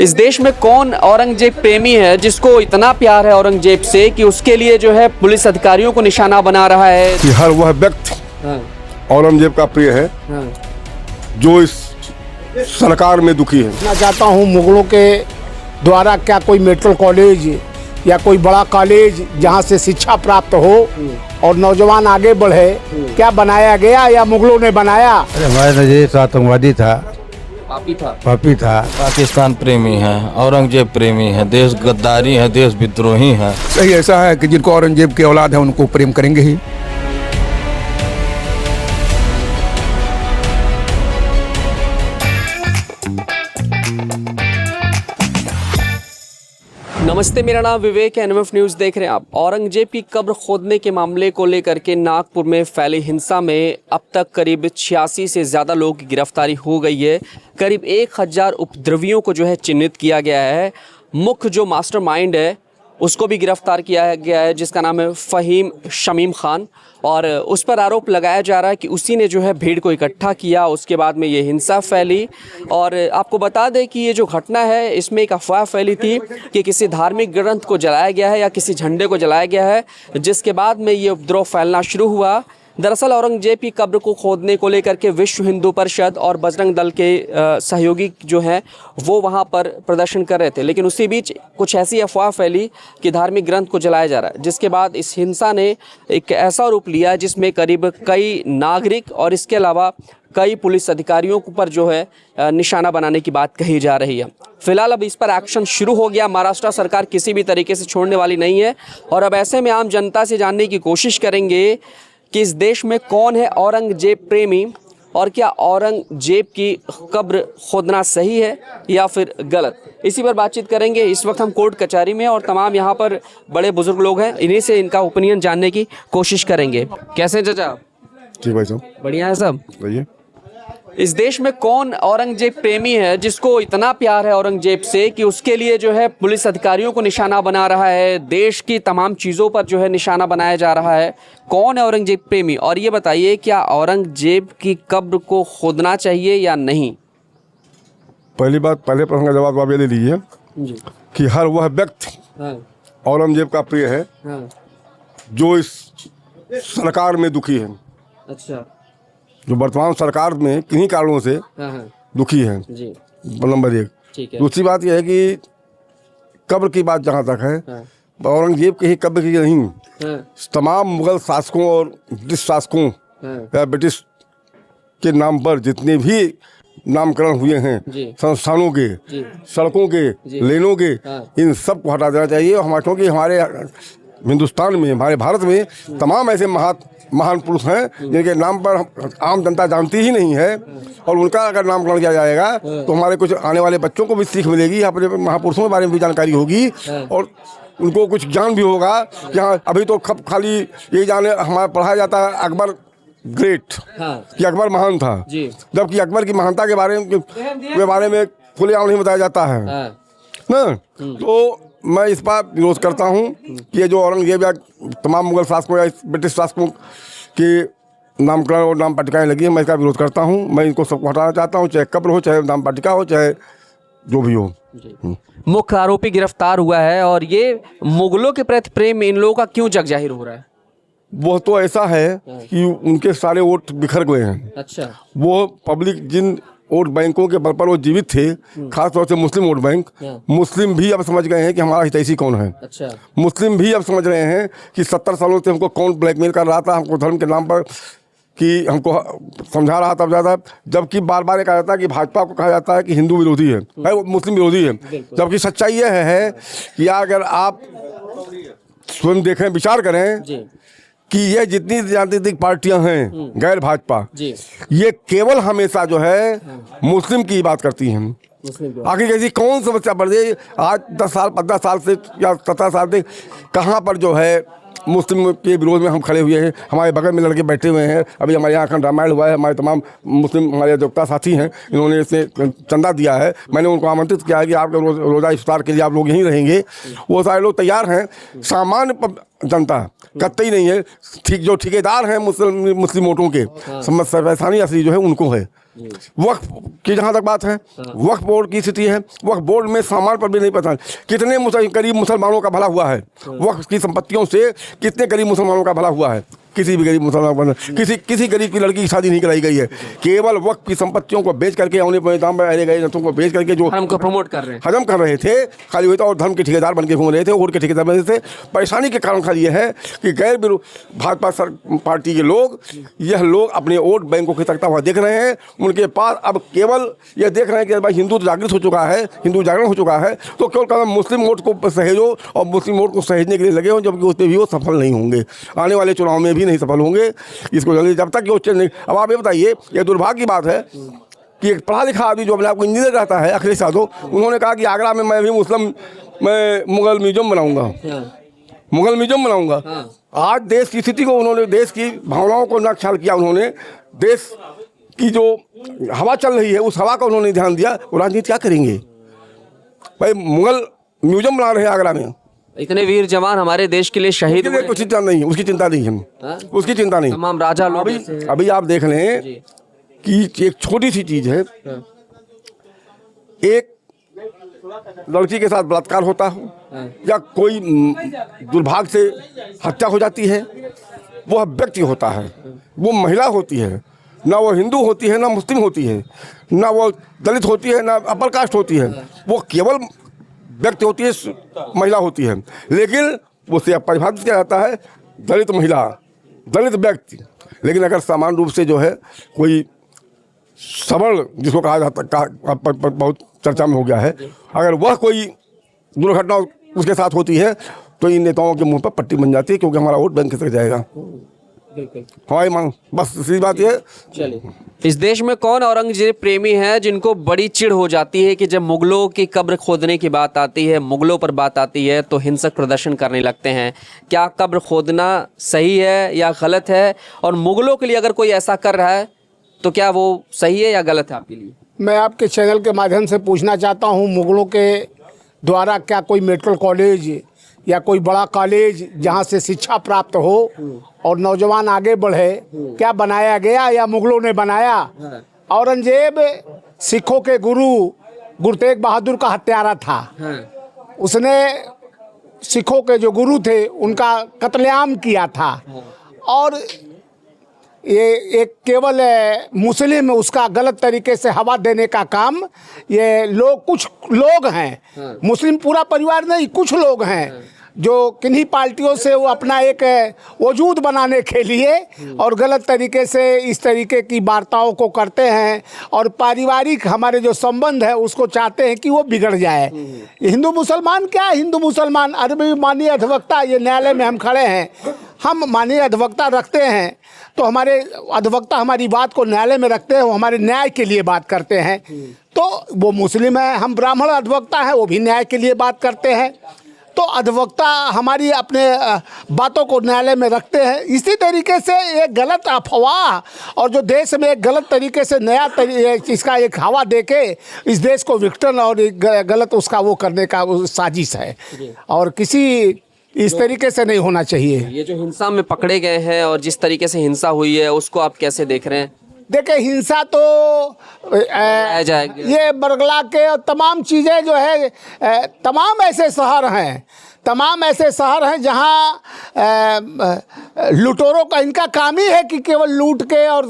इस देश में कौन औरंगजेब प्रेमी है जिसको इतना प्यार है औरंगजेब से कि उसके लिए जो है पुलिस अधिकारियों को निशाना बना रहा है। कि हर वह व्यक्ति औरंगजेब का प्रिय है जो इस सरकार में दुखी है। मैं चाहता हूँ मुगलों के द्वारा क्या कोई मेडिकल कॉलेज या कोई बड़ा कॉलेज जहाँ से शिक्षा प्राप्त हो और नौजवान आगे बढ़े, क्या बनाया गया या मुगलों ने बनाया? अरे हमारे नजरिए आतंकवादी था, पापी था। पाकिस्तान प्रेमी है, औरंगजेब प्रेमी है, देश गद्दारी है, देश विद्रोही है। सही ऐसा है कि जिनको औरंगजेब की औलाद है उनको प्रेम करेंगे ही। नमस्ते, मेरा नाम विवेक है। एनएमएफ न्यूज़ देख रहे हैं आप। औरंगजेब की कब्र खोदने के मामले को लेकर के नागपुर में फैली हिंसा में अब तक करीब 86 से ज़्यादा लोगों की गिरफ्तारी हो गई है। करीब 1000 उपद्रवियों को जो है चिन्हित किया गया है। मुख्य जो मास्टरमाइंड है उसको भी गिरफ्तार किया गया है, जिसका नाम है फ़हीम शमीम खान, और उस पर आरोप लगाया जा रहा है कि उसी ने जो है भीड़ को इकट्ठा किया। उसके बाद में ये हिंसा फैली। और आपको बता दें कि ये जो घटना है इसमें एक अफवाह फैली थी कि किसी धार्मिक ग्रंथ को जलाया गया है या किसी झंडे को जलाया गया है, जिसके बाद में ये उपद्रव फैलना शुरू हुआ। दरअसल औरंगजेब की कब्र को खोदने को लेकर के विश्व हिंदू परिषद और बजरंग दल के सहयोगी जो हैं वो वहां पर प्रदर्शन कर रहे थे, लेकिन उसी बीच कुछ ऐसी अफवाह फैली कि धार्मिक ग्रंथ को जलाया जा रहा है, जिसके बाद इस हिंसा ने एक ऐसा रूप लिया जिसमें करीब कई नागरिक और इसके अलावा कई पुलिस अधिकारियों पर जो है निशाना बनाने की बात कही जा रही है। फिलहाल अब इस पर एक्शन शुरू हो गया। महाराष्ट्र सरकार किसी भी तरीके से छोड़ने वाली नहीं है और अब ऐसे में आम जनता से जानने की कोशिश करेंगे कि इस देश में कौन है औरंगजेब प्रेमी और क्या औरंगजेब की कब्र खोदना सही है या फिर गलत। इसी पर बातचीत करेंगे। इस वक्त हम कोर्ट कचहरी में और तमाम यहाँ पर बड़े बुजुर्ग लोग हैं, इन्हीं से इनका ओपिनियन जानने की कोशिश करेंगे। कैसे हैं चाचा? जी भाई साहब, बढ़िया है सब। भैया, इस देश में कौन औरंगजेब प्रेमी है जिसको इतना प्यार है औरंगजेब से कि उसके लिए जो है पुलिस अधिकारियों को निशाना बना रहा है, देश की तमाम चीज़ों पर जो है निशाना बनाया जा रहा है? कौन है औरंगजेब प्रेमी? और ये बताइए, क्या औरंगजेब की कब्र को खोदना चाहिए या नहीं? पहली बात, पहले प्रश्न का जवाब आप ये ले लीजिए कि हर वह व्यक्ति औरंगजेब का प्रिय है जो इस सरकार में दुखी है। अच्छा, जो वर्तमान सरकार में किन्हीं कारणों से दुखी है जी। नंबर 1। ठीक है। दूसरी बात यह है कि कब्र की बात जहाँ तक है, औरंगजेब की ही कब्र की नहीं, तमाम मुगल शासकों और ब्रिटिश शासकों या ब्रिटिश के नाम पर जितने भी नामकरण हुए हैं संस्थानों के, सड़कों के, लेनों के, इन सब को हटा देना चाहिए। क्योंकि हमारे हिंदुस्तान में, हमारे भारत में तमाम ऐसे महान पुरुष हैं जिनके नाम पर आम जनता जानती ही नहीं है, और उनका अगर नामकरण किया जाएगा तो हमारे कुछ आने वाले बच्चों को भी सीख मिलेगी, अपने महापुरुषों के बारे में भी जानकारी होगी और उनको कुछ ज्ञान भी होगा। यहाँ अभी तो खाली ये जाने हमारा पढ़ाया जाता है अकबर ग्रेट कि अकबर महान था, जबकि अकबर की महानता के बारे में खुलेआम नहीं बताया जाता है ना। तो मैं इस पर विरोध करता हूँ कि ये जो औरंगजेब या तमाम मुगल शासकों या ब्रिटिश शासकों के नामकरण और नाम पट्टिकाएँ लगी हैं, मैं इसका विरोध करता हूँ। मैं इनको सबको हटाना चाहता हूँ, चाहे कब्र हो, चाहे नाम पट्टिका हो, चाहे जो भी हो। मुख्य आरोपी गिरफ्तार हुआ है और ये मुगलों के प्रति प्रेम इन लोगों का क्यों जग जाहिर हो रहा है? वो तो ऐसा है कि उनके सारे वोट बिखर गए हैं। अच्छा। वो पब्लिक जिन वोट बैंकों के बल पर वो जीवित थे, खासतौर से मुस्लिम वोट बैंक, मुस्लिम भी अब समझ गए हैं कि हमारा हितैषी कौन है। अच्छा। मुस्लिम भी अब समझ रहे हैं कि 70 सालों से हमको कौन ब्लैकमेल कर रहा था, हमको धर्म के नाम पर कि हमको समझा रहा था ज़्यादा, जबकि बार बार कहा जाता है कि भाजपा को कहा जाता है कि हिंदू विरोधी है, वो मुस्लिम विरोधी है, जबकि सच्चाई यह है कि अगर आप स्वयं देखें, विचार करें कि ये जितनी राजनीतिक पार्टियां हैं गैर भाजपा, ये केवल हमेशा जो है मुस्लिम की बात करती हैं। आखिर कैसी कौन समस्या बढ़ गई आज 10 साल 15 साल से या 17 साल से, कहाँ पर जो है मुस्लिम के विरोध में हम खड़े हुए हैं। हमारे बगल में लड़के बैठे हुए हैं, अभी हमारे यहाँ अखंड रामायण हुआ है, हमारे तमाम मुस्लिम हमारे देवता साथी हैं, इन्होंने इसमें चंदा दिया है। मैंने उनको आमंत्रित किया है कि आपके रोज़ा इफ्तार के लिए आप लोग यहीं रहेंगे। वो सारे लोग तैयार हैं। सामान्य जनता कतई नहीं है। ठीक जो ठेकेदार हैं मुस्लिम वोटों के समझ परेशानी असली जो है उनको है। वक्फ की जहाँ तक बात है, वक्फ बोर्ड की स्थिति है, वक्फ बोर्ड में सामान पर भी नहीं पता कितने गरीब मुसलमानों का भला हुआ है। वक्फ की संपत्तियों से कितने गरीब मुसलमानों का भला हुआ है। किसी भी गरीब मुसलमान किसी गरीब की लड़की की शादी नहीं कराई गई है। केवल वक्फ की संपत्तियों को बेच करके औने पौने दाम पर गए नतों को बेच करके जो हमको प्रमोट कर रहे हैं, हजम कर रहे थे खाली हुए था और धर्म के ठेकेदार बन के घूम रहे थे, वोट के ठेकेदार बन रहे थे। परेशानी के कारण खाली यह है कि गैर भाजपा पार्टी के लोग लोग अपने वोट बैंकों की तकता हुआ देख रहे हैं। उनके पास अब केवल यह देख रहे हैं कि भाई हिंदू जागृत हो चुका है, हिंदू जागरण हो चुका है, तो केवल मुस्लिम वोट को सहेजो और मुस्लिम वोट को सहेजने के लिए लगे हो, जबकि उसमें भी वो सफल नहीं होंगे। आने वाले चुनाव में भी नहीं सफल होंगे। इसको जब तक वो चेंज नहीं। अब आप ये बताइए, ये दुर्भाग्य की बात है कि एक पढ़ा लिखा आदमी जो अपने आप को इंजीनियर रहता है, अखिलेश यादव, उन्होंने कहा कि आगरा में मैं भी मैं मुगल म्यूजियम बनाऊंगा, मुगल म्यूजियम बनाऊंगा। आज देश की स्थिति को उन्होंने, देश की भावनाओं को न ख्याल किया उन्होंने, देश की जो हवा चल रही है उस हवा का उन्होंने ध्यान दिया। वो राजनीति क्या करेंगे भाई? मुगल म्यूजियम बना रहे हैं आगरा में। इतने वीर जवान हमारे देश के लिए शहीद हुए, कुछ चिंता नहीं है, उसकी चिंता नहीं है, उसकी चिंता नहीं। तमाम राजा लोग अभी आप देख लें कि एक छोटी सी चीज है, एक लड़की के साथ बलात्कार होता हो या कोई दुर्भाग्य से हत्या हो जाती है, वह व्यक्ति होता है, वो महिला होती है, ना वो हिंदू होती है, ना मुस्लिम होती है, ना वो दलित होती है, ना अपर कास्ट होती है, वो केवल व्यक्ति होती है, महिला होती है। लेकिन उसे परिभाषित किया जाता है दलित महिला, दलित व्यक्ति। लेकिन अगर समान रूप से जो है कोई सवर्ण, जिसको कहा जाता बहुत चर्चा में हो गया है, अगर वह कोई दुर्घटना उसके साथ होती है तो इन नेताओं के मुंह पर पट्टी बन जाती है, क्योंकि हमारा वोट बैंक तक जाएगा। हमारी मांग बस सीधी बात ये। चलिए, इस देश में कौन औरंगजेब प्रेमी है जिनको बड़ी चिढ़ हो जाती है कि जब मुगलों की कब्र खोदने की बात आती है, मुगलों पर बात आती है, तो हिंसक प्रदर्शन करने लगते हैं? क्या कब्र खोदना सही है या गलत है? और मुगलों के लिए अगर कोई ऐसा कर रहा है तो क्या वो सही है या गलत है आपके लिए? मैं आपके चैनल के माध्यम से पूछना चाहता हूँ, मुगलों के द्वारा क्या कोई मेडिकल कॉलेज या कोई बड़ा कॉलेज जहाँ से शिक्षा प्राप्त हो और नौजवान आगे बढ़े, क्या बनाया गया या मुगलों ने बनाया? औरंगजेब सिखों के गुरु तेग बहादुर का हत्यारा था। उसने सिखों के जो गुरु थे उनका कत्लेआम किया था, और ये एक केवल मुस्लिम उसका गलत तरीके से हवा देने का काम, ये लोग, कुछ लोग हैं, मुस्लिम पूरा परिवार नहीं, कुछ लोग हैं जो किन्हीं पार्टियों से वो अपना एक वजूद बनाने के लिए और गलत तरीके से इस तरीके की वार्ताओं को करते हैं, और पारिवारिक हमारे जो संबंध है उसको चाहते हैं कि वो बिगड़ जाए। हिंदू मुसलमान क्या, हिंदू मुसलमान, अरे माननीय अधिवक्ता, ये न्यायालय में हम खड़े हैं, हम माननीय अधिवक्ता रखते हैं, तो हमारे अधिवक्ता हमारी बात को न्यायालय में रखते हैं, वो हमारे न्याय के लिए बात करते हैं। तो वो मुस्लिम है, हम ब्राह्मण अधिवक्ता हैं, वो भी न्याय के लिए बात करते हैं। तो अधिवक्ता हमारी अपने बातों को न्यायालय में रखते हैं। इसी तरीके से एक गलत अफवाह और जो देश में एक गलत तरीके से नया इसका एक हवा देके इस देश को विघटन और गलत उसका वो करने का साजिश है, और किसी इस तरीके से नहीं होना चाहिए। ये जो हिंसा में पकड़े गए हैं और जिस तरीके से हिंसा हुई है उसको आप कैसे देख रहे हैं? देखिए, हिंसा तो ये बरगला के और तमाम चीज़ें जो है, तमाम ऐसे शहर हैं जहाँ लुटेरों का इनका काम ही है कि केवल लूट के और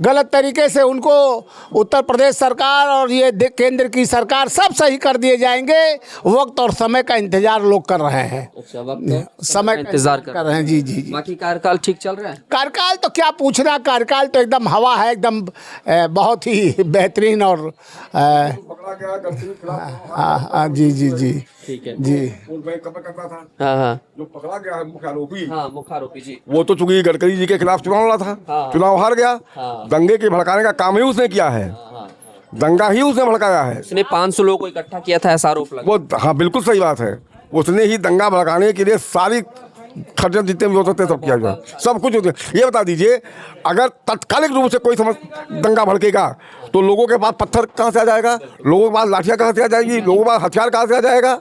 गलत तरीके से उनको उत्तर प्रदेश सरकार और ये केंद्र की सरकार सब सही कर दिए जाएंगे। वक्त और समय का इंतजार लोग कर रहे हैं। अच्छा, वक्त समय का इंतजार कर रहे हैं। जी जी जी। बाकी कार्यकाल ठीक चल रहा है? कार्यकाल तो क्या पूछना, कार्यकाल तो एकदम हवा है, एकदम बहुत ही बेहतरीन और जी जी जी ठीक है जी। हाँ, जो पकड़ा गया है मुख्य आरोपी जी, वो तो चूंकि गडकरी जी के खिलाफ चुनाव लड़ा था, चुनाव हार गया। दंगे के भड़काने का काम ही उसने किया है, दंगा ही उसने भड़काया है। उसने 500 लोगों को इकट्ठा किया था, ऐसा आरोप लगा। वो हाँ, बिल्कुल सही बात है, उसने ही दंगा भड़काने के लिए सारी खर्चा जितने भी हो सकते सब किया गया, सब कुछ होते। ये बता दीजिए, अगर तत्कालिक रूप से कोई दंगा भड़केगा तो लोगों के पास पत्थर कहाँ से आ जाएगा, लोगों के पास लाठियाँ कहाँ से आ जाएगी, लोगों के पास हथियार कहाँ से आ जाएगा?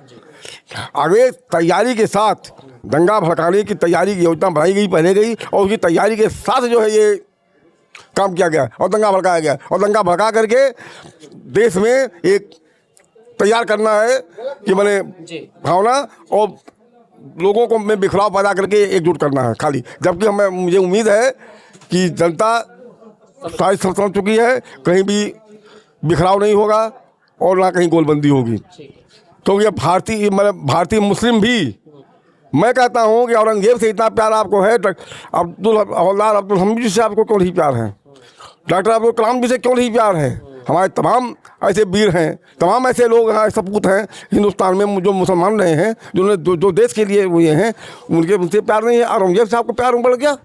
आगे तैयारी के साथ दंगा भड़काने की तैयारी की योजना बनाई गई, पहले गई, और उसकी तैयारी के साथ जो है ये काम किया गया और दंगा भड़काया गया, और दंगा भड़का करके देश में एक तैयार करना है कि मैंने भावना और लोगों को में बिखराव पैदा करके एकजुट करना है खाली। जबकि मुझे उम्मीद है कि जनता सारी समझ चुकी है, कहीं भी बिखराव नहीं होगा और ना कहीं गोलबंदी होगी। तो ये भारतीय मुस्लिम भी, मैं कहता हूँ कि औरंगजेब से इतना प्यार आपको है, हवलदार अब्दुल हमीद जी से आपको क्यों नहीं प्यार है, डॉक्टर अब्दुल कलाम जी से क्यों नहीं प्यार है। हमारे तमाम ऐसे वीर हैं, तमाम ऐसे लोग हैं, सपूत हैं हिंदुस्तान में जो मुसलमान रहे हैं, जो देश के लिए हुए हैं, उनसे प्यार नहीं है। औरंगजेब से आपको प्यार बढ़ गया,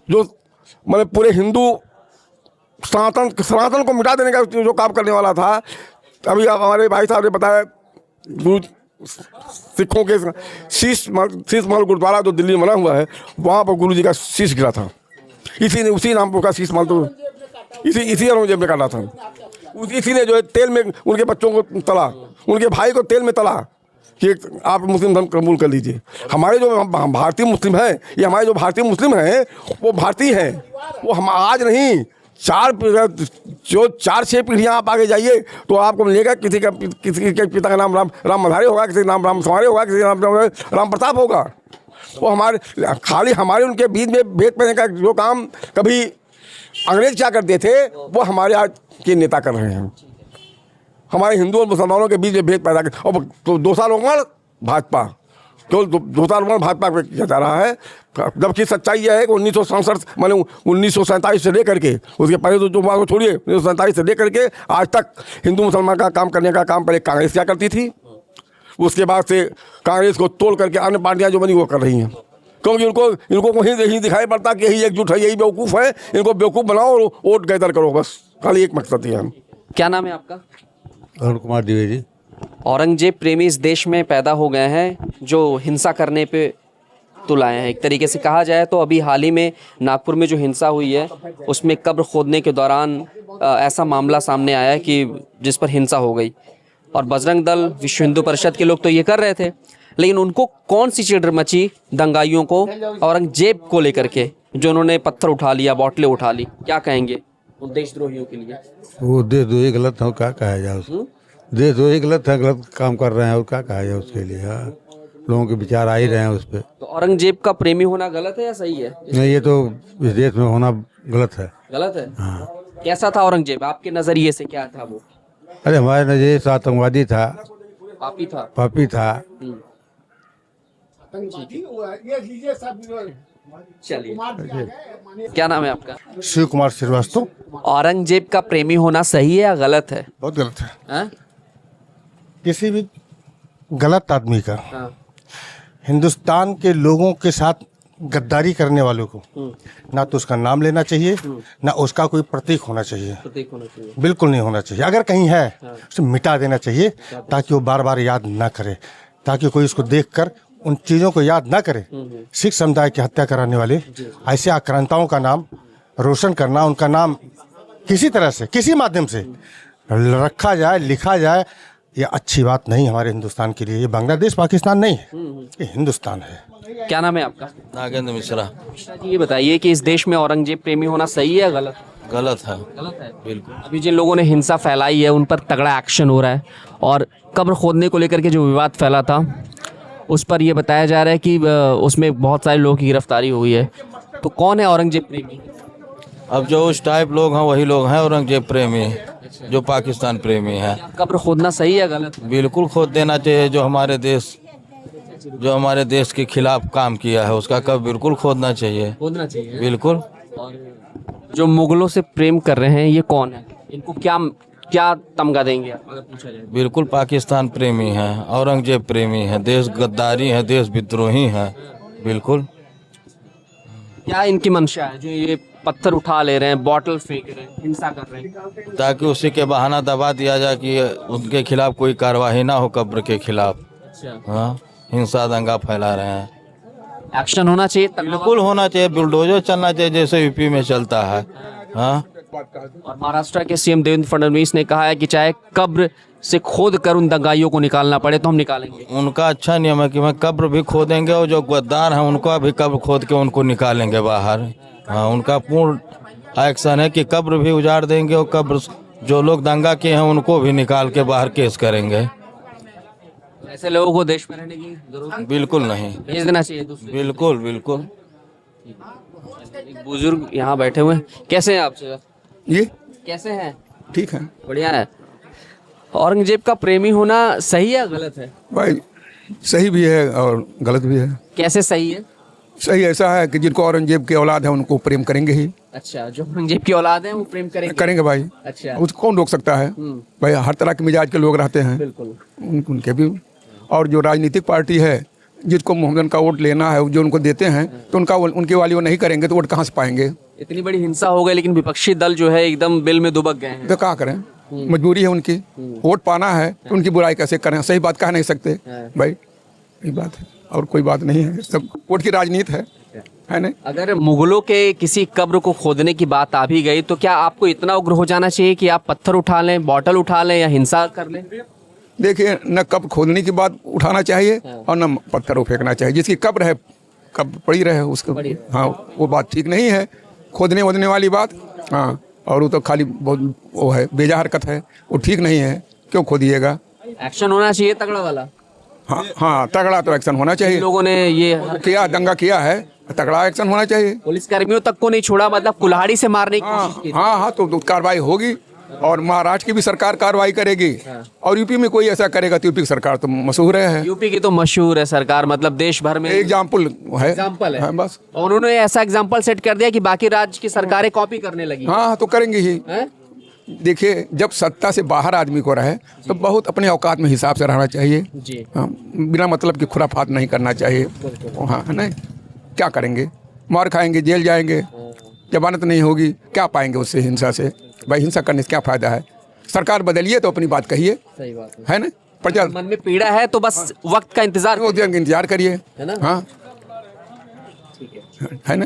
जो मतलब पूरे हिंदू सनातन को मिटा देने का जो काम करने वाला था। अभी हमारे भाई साहब ने बताया, गुरु सिखों के शीश महल गुरुद्वारा जो दिल्ली में बना हुआ है, वहाँ पर गुरु जी का शीश गिरा था। उसी नाम पर उसका शीश महल तो इसी औरंगजेब ने काटा था। इसी ने जो है तेल में उनके बच्चों को तला, उनके भाई को तेल में तला कि आप मुस्लिम धर्म कबूल कर लीजिए। हमारे जो भारतीय मुस्लिम हैं, ये हमारे जो भारतीय मुस्लिम हैं वो भारतीय हैं, वो हम आज नहीं 4-6 पीढ़ियाँ आप आगे जाइए तो आपको मिलेगा किसी के पिता का नाम राम मधारी होगा, किसी का नाम राम समारे होगा, किसी का नाम राम प्रताप होगा। वो हमारे उनके बीच में भेद पैने का जो काम कभी अंग्रेज क्या करते थे, वो हमारे आज के नेता कर रहे हैं। हमारे हिंदू और मुसलमानों के बीच में भेद पैदा कर, और तो 2 साल उम्र भाजपा, केवल 2 साल उम्र भाजपा पे किया जा रहा है। जबकि सच्चाई यह है कि 1947 से लेकर के, उसके पहले तो जो बात को छोड़िए, 1947 से लेकर के आज तक हिंदू मुसलमान का काम करने का काम पहले कांग्रेस क्या करती थी, उसके बाद से कांग्रेस को तोड़ करके अन्य पार्टियाँ जो बनी वो कर रही हैं। क्योंकि इनको कहीं दिखाई पड़ता कि यही एकजुट है, यही बेवकूफ़ है, इनको बेवकूफ़ बनाओ और वोट गैदर करो, बस खाली एक मकसद ही है। क्या नाम है आपका? अरुण कुमार द्विवेदी। औरंगजेब प्रेमी इस देश में पैदा हो गए हैं जो हिंसा करने पे तुल आए हैं। एक तरीके से कहा जाए तो अभी हाल ही में नागपुर में जो हिंसा हुई है उसमें कब्र खोदने के दौरान ऐसा मामला सामने आया कि जिस पर हिंसा हो गई, और बजरंग दल, विश्व हिंदू परिषद के लोग तो ये कर रहे थे, लेकिन उनको कौन सी चिढ़ मची दंगाइयों को औरंगजेब को लेकर के, जो उन्होंने पत्थर उठा लिया, बोतलें उठा ली। क्या कहेंगे उन देशद्रोहियों के लिए? वो देशद्रोही गलत है, क्या कहा जाए उसको, देशद्रोही गलत है, गलत काम कर रहे हैं और क्या कहा जाए उसके लिए। हाँ, लोगों के विचार आ ही रहे हैं उस पर। तो औरंगजेब का प्रेमी होना गलत है या सही है? नहीं, ये तो इस देश में होना गलत है। गलत है? हाँ। कैसा था औरंगजेब आपके नजरिए से, क्या था वो? अरे हमारे नजरिए से आतंकवादी था, पापी था। पापी था। चलिए, क्या नाम है आपका? शिव कुमार श्रीवास्तव। औरंगजेब का प्रेमी होना सही है या गलत है? बहुत गलत है। हाँ? किसी भी गलत आदमी का हाँ। हिंदुस्तान के लोगों के साथ गद्दारी करने वालों को ना तो उसका नाम लेना चाहिए, ना उसका कोई प्रतीक होना चाहिए। प्रतीक होना चाहिए। बिल्कुल नहीं होना चाहिए। अगर कहीं है उसे मिटा देना चाहिए ताकि वो बार बार याद ना करे, ताकि कोई उसको देखकर उन चीज़ों को याद ना करे। सिख समुदाय की हत्या कराने वाले ऐसे आक्रांताओं का नाम रोशन करना, उनका नाम किसी तरह से, किसी माध्यम से रखा जाए, लिखा जाए, ये अच्छी बात नहीं हमारे हिंदुस्तान के लिए। ये बांग्लादेश पाकिस्तान नहीं है, ये हिंदुस्तान है। क्या नाम है आपका? नागेंद्र मिश्रा। जी, ये बताइए कि इस देश में औरंगजेब प्रेमी होना सही है या गलत? गलत है, गलत है बिल्कुल। अभी जिन लोगों ने हिंसा फैलाई है उन पर तगड़ा एक्शन हो रहा है, और कब्र खोदने को लेकर के जो विवाद फैला था उस पर यह बताया जा रहा है कि उसमें बहुत सारे लोगों की गिरफ्तारी हुई है। तो कौन है औरंगजेब प्रेमी? अब जो उस टाइप लोग हैं वही लोग हैं औरंगजेब प्रेमी, जो पाकिस्तान प्रेमी है। कब्र खोदना सही है गलत? बिल्कुल खोद देना चाहिए। जो हमारे देश के खिलाफ काम किया है उसका कब बिल्कुल खोदना चाहिए। खोदना चाहिए, बिल्कुल। और जो मुगलों से प्रेम कर रहे हैं ये कौन है? इनको क्या तमगा देंगे अगर पूछा जाए? बिल्कुल पाकिस्तान प्रेमी है, औरंगजेब प्रेमी है, देश गद्दारी है, देश विद्रोही है। बिल्कुल। क्या इनकी मंशा है जो ये पत्थर उठा ले रहे हैं, बॉटल फेंक रहे हैं, हिंसा कर रहे हैं? ताकि उसी के बहाना दबा दिया जाए कि उनके खिलाफ कोई कार्रवाई ना हो, कब्र के खिलाफ। अच्छा, हाँ, हिंसा दंगा फैला रहे हैं। एक्शन होना चाहिए। बिल्कुल होना चाहिए, बुलडोजर चलना चाहिए जैसे यूपी में चलता है। हाँ, और महाराष्ट्र के सीएम देवेंद्र फडणवीस ने कहा है कि चाहे कब्र से खोद कर उन दंगाइयों को निकालना पड़े तो हम निकालेंगे। उनका अच्छा नियम है कि मैं कब्र भी खोदेंगे और जो गद्दार हैं उनको भी कब्र खोद के उनको निकालेंगे बाहर। हाँ, उनका पूर्ण एक्शन है कि कब्र भी उजाड़ देंगे और कब्र जो लोग दंगा किए हैं उनको भी निकाल के बाहर केस करेंगे। ऐसे लोगों को देश में रहने की जरूरत बिल्कुल नहीं, भेज देना चाहिए दूसरे। बिल्कुल बिल्कुल। एक बुजुर्ग यहाँ बैठे हुए हैं, कैसे हैं आप सर? ये कैसे हैं? ठीक है बढ़िया है। औरंगजेब का प्रेमी होना सही है या गलत है? भाई, सही भी है और गलत भी है। कैसे सही है? सही ऐसा है कि जिनको औरंगजेब की औलाद है उनको प्रेम करेंगे ही अच्छा, जो औरंगजेब की औलाद है वो प्रेम करेंगे भाई। अच्छा, उसको कौन रोक सकता है भाई? हर तरह के मिजाज के लोग रहते हैं, बिल्कुल। उनके भी। और जो राजनीतिक पार्टी है जिसको मोहम्मदन का वोट लेना है जो उनको देते हैं तो उनके वाली वो नहीं करेंगे तो वोट कहाँ से पाएंगे? इतनी बड़ी हिंसा हो गई लेकिन विपक्षी दल जो है एकदम बिल में दुबक गए हैं। तो क्या करें, मजबूरी है उनकी। वोट पाना है तो उनकी बुराई कैसे करें? सही बात कह नहीं सकते भाई, यही बात है और कोई बात नहीं है। सब वोट की राजनीति है ना। अगर मुगलों के किसी कब्र को खोदने की बात आ भी गई तो क्या आपको इतना उग्र हो जाना चाहिए कि आप पत्थर उठा लें, बॉटल उठा लें या हिंसा कर लें? देखिए, न कब्र खोदने की बात उठाना चाहिए और न पत्थर फेंकना चाहिए। जिसकी कब्र है कब्र पड़ी रहे उसको। हाँ, वो बात ठीक नहीं है, खोदने वोदने वाली बात। हाँ, और वो तो खाली बहुत वो है, बेजा हरकत है, वो ठीक नहीं है। क्यों खोदिएगा? एक्शन होना चाहिए तगड़ा वाला। हाँ हाँ, तगड़ा तो एक्शन होना चाहिए। लोगों ने ये किया, दंगा किया है, तगड़ा एक्शन होना चाहिए। पुलिस कर्मियों तक को नहीं छोड़ा, मतलब कुल्हाड़ी से मारने की कोशिश की। हाँ हाँ, तो कार्रवाई होगी और महाराष्ट्र की भी सरकार कार्रवाई करेगी। और यूपी में कोई ऐसा करेगा तो यूपी की सरकार तो मशहूर है। यूपी की तो मशहूर है सरकार, मतलब देश भर में एग्जाम्पल है। एग्जाम्पल है। हाँ, बस। और उन्होंने ऐसा एग्जाम्पल सेट कर दिया कि बाकी राज्य की सरकारें कॉपी करने लगी। हाँ, तो करेंगे ही। हैं? देखिए, जब सत्ता से बाहर आदमी को रहे तो बहुत अपने औकात में हिसाब से रहना चाहिए। जी। हाँ, बिना मतलब की खुराफात नहीं करना चाहिए। हाँ, नहीं क्या करेंगे? मार खाएंगे, जेल जाएंगे, जमानत नहीं होगी, क्या पाएंगे उससे? हिंसा से भाई, हिंसा करने से क्या फायदा है? सरकार बदलिए तो अपनी बात कहिए, सही बात है ना। प्रजा मन में पीड़ा है तो बस वक्त का इंतजार वो इंतजार करिए, है ना। हाँ, है ना।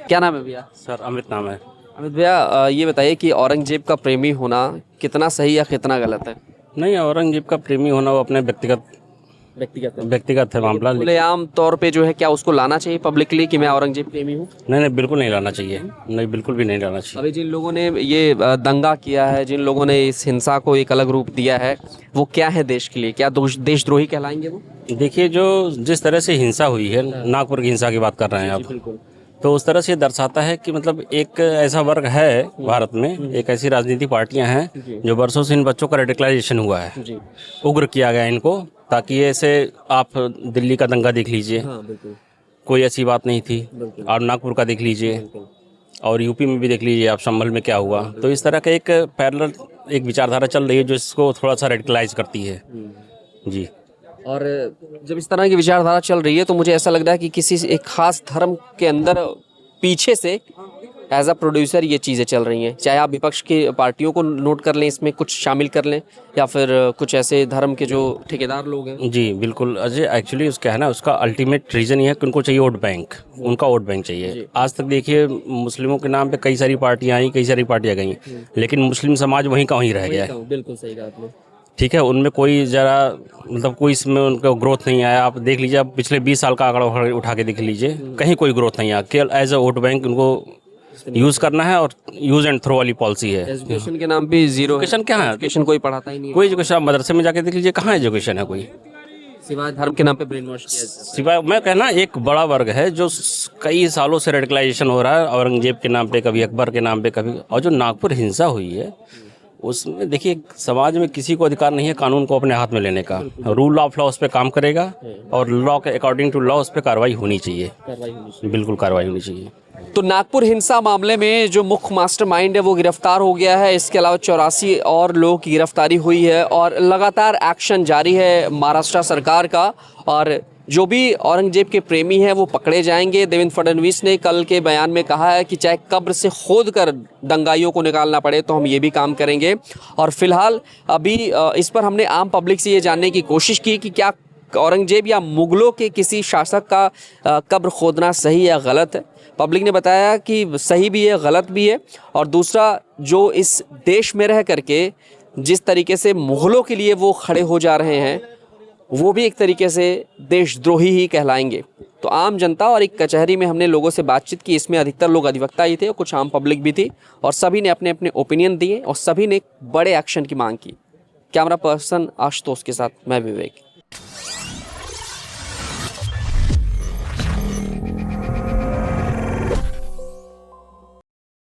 क्या नाम है भैया? सर अमित नाम है। अमित भैया, ये बताइए कि औरंगजेब का प्रेमी होना कितना सही या कितना गलत है? नहीं, औरंगजेब का प्रेमी होना वो अपने व्यक्तिगत है मामला। खुलेआम तौर पे जो है क्या उसको लाना चाहिए पब्लिकली कि मैं औरंगजेब प्रेमी हूँ? नहीं, बिल्कुल नहीं लाना चाहिए। नहीं, बिल्कुल भी नहीं लाना चाहिए। अभी जिन लोगों ने ये दंगा किया है, जिन लोगों ने इस हिंसा को एक अलग रूप दिया है, वो क्या है देश के लिए? क्या देशद्रोही कहलाएंगे वो? देखिए, जो जिस तरह से हिंसा हुई है, नागपुर की हिंसा की बात कर रहे हैं आप, तो उस तरह से ये दर्शाता है कि मतलब एक ऐसा वर्ग है भारत में, एक ऐसी राजनीतिक पार्टियां हैं जो वर्षों से इन बच्चों का रेडिकलाइजेशन हुआ है, उग्र किया गया इनको, ताकि ऐसे आप दिल्ली का दंगा देख लीजिए, कोई ऐसी बात नहीं थी। और नागपुर का देख लीजिए और यूपी में भी देख लीजिए आप, संभल में क्या हुआ। तो इस तरह का एक पैरेलल एक विचारधारा चल रही है जो इसको थोड़ा सा रेडिकलाइज करती है। जी। और जब इस तरह की विचारधारा चल रही है तो मुझे ऐसा लग रहा है कि किसी एक खास धर्म के अंदर पीछे से एज अ प्रोड्यूसर ये चीज़ें चल रही हैं। चाहे आप विपक्ष की पार्टियों को नोट कर लें, इसमें कुछ शामिल कर लें, या फिर कुछ ऐसे धर्म के जो ठेकेदार लोग हैं। जी बिल्कुल अजय, एक्चुअली उसका है ना, उसका अल्टीमेट रीज़न ये है कि उनको चाहिए वोट बैंक, उनका वोट बैंक चाहिए। आज तक देखिए, मुस्लिमों के नाम पे कई सारी पार्टियां आई, कई सारी पार्टियां गई, लेकिन मुस्लिम समाज वहीं का वहीं रह गया है। बिल्कुल सही कहा आपने। ठीक है, उनमें कोई ज़रा मतलब कोई इसमें उनका ग्रोथ नहीं आया। आप देख लीजिए, आप पिछले 20 साल का आंकड़ा उठा के देख लीजिए, कहीं कोई ग्रोथ नहीं आया। केवल एज अ वोट बैंक उनको यूज़ करना है और यूज़ एंड थ्रो वाली पॉलिसी है। एजुकेशन के नाम पे जीरो। एजुकेशन क्या है? एजुकेशन कोई पढ़ाता ही नहीं है। कोई एजुकेशन, आप मदरसे में जाके देख लीजिए, कहाँ एजुकेशन है कोई? सिवाय धर्म के नाम पे ब्रेन वॉश किया। सिवाय, मैं कहना, एक बड़ा वर्ग है जो कई सालों से रेडिकलाइजेशन हो रहा है, औरंगजेब के नाम पे, कभी अकबर के नाम पे, कभी। और जो नागपुर हिंसा हुई है उसमें देखिए, समाज में किसी को अधिकार नहीं है कानून को अपने हाथ में लेने का। रूल ऑफ लॉ उस पर काम करेगा और लॉ के अकॉर्डिंग टू लॉ उस पर कार्रवाई होनी चाहिए। बिल्कुल कार्रवाई होनी चाहिए। तो नागपुर हिंसा मामले में जो मुख्य मास्टरमाइंड है वो गिरफ्तार हो गया है। इसके अलावा 84 और लोगों की गिरफ्तारी हुई है और लगातार एक्शन जारी है महाराष्ट्र सरकार का। और जो भी औरंगजेब के प्रेमी हैं वो पकड़े जाएंगे। देवेंद्र फडणवीस ने कल के बयान में कहा है कि चाहे कब्र से खोद कर दंगाइयों को निकालना पड़े तो हम ये भी काम करेंगे। और फिलहाल अभी इस पर हमने आम पब्लिक से ये जानने की कोशिश की कि क्या औरंगजेब या मुगलों के किसी शासक का कब्र खोदना सही या गलत है। पब्लिक ने बताया कि सही भी है, गलत भी है। और दूसरा, जो इस देश में रह करके जिस तरीके से मुगलों के लिए वो खड़े हो जा रहे हैं, वो भी एक तरीके से देशद्रोही ही कहलाएंगे। तो आम जनता और एक कचहरी में हमने लोगों से बातचीत की, इसमें अधिकतर लोग अधिवक्ता ही थे और कुछ आम पब्लिक भी थी, और सभी ने अपने अपने ओपिनियन दिए और सभी ने बड़े एक्शन की मांग की। कैमरा पर्सन आशुतोष के साथ मैं विवेक।